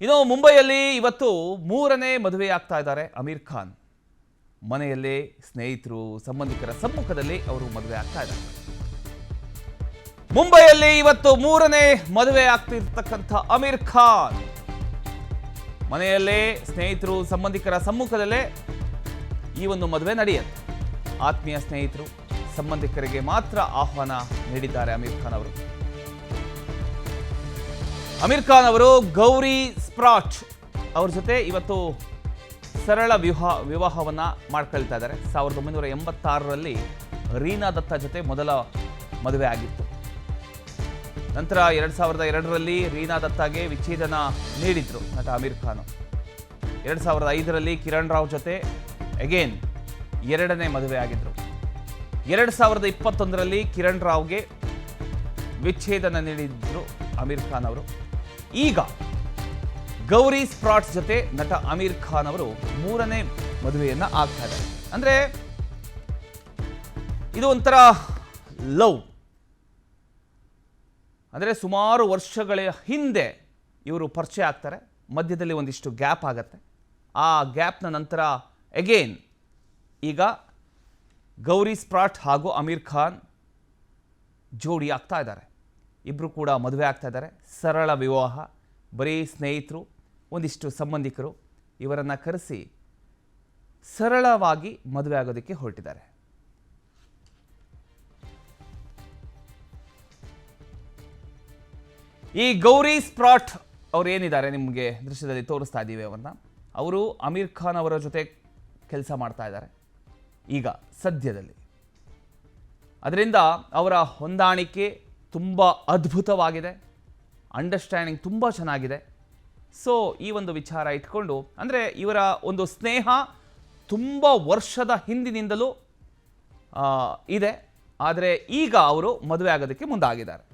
ಇನ್ನು ಮುಂಬೈಯಲ್ಲಿ ಇವತ್ತು ಮೂರನೇ ಮದುವೆ ಆಗ್ತಾ ಇದ್ದಾರೆ ಅಮೀರ್ ಖಾನ್. ಮನೆಯಲ್ಲೇ ಸ್ನೇಹಿತರು ಸಂಬಂಧಿಕರ ಸಮ್ಮುಖದಲ್ಲಿ ಅವರು ಮದುವೆ ಆಗ್ತಾ ಇದ್ದಾರೆ. ಮುಂಬೈಯಲ್ಲಿ ಇವತ್ತು ಮೂರನೇ ಮದುವೆ ಆಗ್ತಿರ್ತಕ್ಕಂಥ ಅಮೀರ್ ಖಾನ್ ಮನೆಯಲ್ಲೇ ಸ್ನೇಹಿತರು ಸಂಬಂಧಿಕರ ಸಮ್ಮುಖದಲ್ಲೇ ಈ ಒಂದು ಮದುವೆ ನಡೆಯುತ್ತೆ. ಆತ್ಮೀಯ ಸ್ನೇಹಿತರು ಸಂಬಂಧಿಕರಿಗೆ ಮಾತ್ರ ಆಹ್ವಾನ ನೀಡಿದ್ದಾರೆ ಅಮೀರ್ ಖಾನ್ ಅವರು. ಅಮೀರ್ ಖಾನ್ ಅವರು ಗೌರಿ ಸ್ಪ್ರಾಟ್ ಅವ್ರ ಜೊತೆ ಇವತ್ತು ಸರಳ ವಿವಾಹವನ್ನ ಮಾಡ್ಕೊಳ್ತಾ ಇದ್ದಾರೆ. 1986ರಲ್ಲಿ ರೀನಾ ದತ್ತಾ ಜೊತೆ ಮೊದಲ ಮದುವೆ ಆಗಿತ್ತು. ನಂತರ 2002ರಲ್ಲಿ ರೀನಾ ದತ್ತಾಗೆ ವಿಚ್ಛೇದನ ನೀಡಿದ್ರು ನಟ ಅಮೀರ್ ಖಾನ್. 2005ರಲ್ಲಿ ಕಿರಣ್ ರಾವ್ ಜೊತೆ ಅಗೇನ್ ಎರಡನೇ ಮದುವೆ ಆಗಿದ್ರು. 2021ರಲ್ಲಿ ಕಿರಣ್ ರಾವ್ಗೆ ವಿಚ್ಛೇದನ ನೀಡಿದ್ರು ಅಮೀರ್ ಖಾನ್ ಅವರು. ಈಗ ಗೌರಿ ಸ್ಪ್ರಾಟ್ ಜೊತೆ ನಟ ಅಮೀರ್ ಖಾನ್ ಅವರು ಮೂರನೇ ಮದುವೆಯನ್ನ ಆಗ್ತಾ ಇದ್ದಾರೆ. ಅಂದ್ರೆ ಇದು ಒಂಥರ ಲವ್. ಅಂದರೆ ಸುಮಾರು ವರ್ಷಗಳ ಹಿಂದೆ ಇವರು ಪರಿಚಯ ಆಗ್ತಾರೆ. ಮಧ್ಯದಲ್ಲಿ ಒಂದಿಷ್ಟು ಗ್ಯಾಪ್ ಆಗತ್ತೆ. ಆ ಗ್ಯಾಪ್ನ ನಂತರ ಅಗೇನ್ ಈಗ ಗೌರಿ ಸ್ಪ್ರಾಟ್ ಹಾಗೂ ಅಮೀರ್ ಖಾನ್ ಜೋಡಿ ಆಗ್ತಾ ಇದ್ದಾರೆ. ಇಬ್ಬರು ಕೂಡ ಮದುವೆ ಆಗ್ತಾ ಇದ್ದಾರೆ. ಸರಳ ವಿವಾಹ, ಬರೀ ಸ್ನೇಹಿತರು, ಒಂದಿಷ್ಟು ಸಂಬಂಧಿಕರು ಇವರನ್ನು ಕರೆಸಿ ಸರಳವಾಗಿ ಮದುವೆ ಆಗೋದಕ್ಕೆ ಹೊರಟಿದ್ದಾರೆ. ಈ ಗೌರಿ ಸ್ಪ್ರಾಟ್ ಅವ್ರು ಏನಿದ್ದಾರೆ, ನಿಮಗೆ ದೃಶ್ಯದಲ್ಲಿ ತೋರಿಸ್ತಾ ಇದ್ದೀವಿ ಅವ್ರನ್ನ. ಅವರು ಅಮೀರ್ ಖಾನ್ ಅವರ ಜೊತೆ ಕೆಲಸ ಮಾಡ್ತಾ ಇದ್ದಾರೆ ಈಗ ಸದ್ಯದಲ್ಲಿ. ಅದರಿಂದ ಅವರ ಹೊಂದಾಣಿಕೆ ತುಂಬ ಅದ್ಭುತವಾಗಿದೆ, ಅಂಡರ್ಸ್ಟ್ಯಾಂಡಿಂಗ್ ತುಂಬ ಚೆನ್ನಾಗಿದೆ. ಸೊ ಈ ಒಂದು ವಿಚಾರ ಇಟ್ಕೊಂಡು, ಅಂದರೆ ಇವರ ಒಂದು ಸ್ನೇಹ ತುಂಬ ವರ್ಷದ ಹಿಂದಿನಿಂದಲೂ ಇದೆ. ಆದರೆ ಈಗ ಅವರು ಮದುವೆ ಆಗೋದಕ್ಕೆ ಮುಂದಾಗಿದ್ದಾರೆ.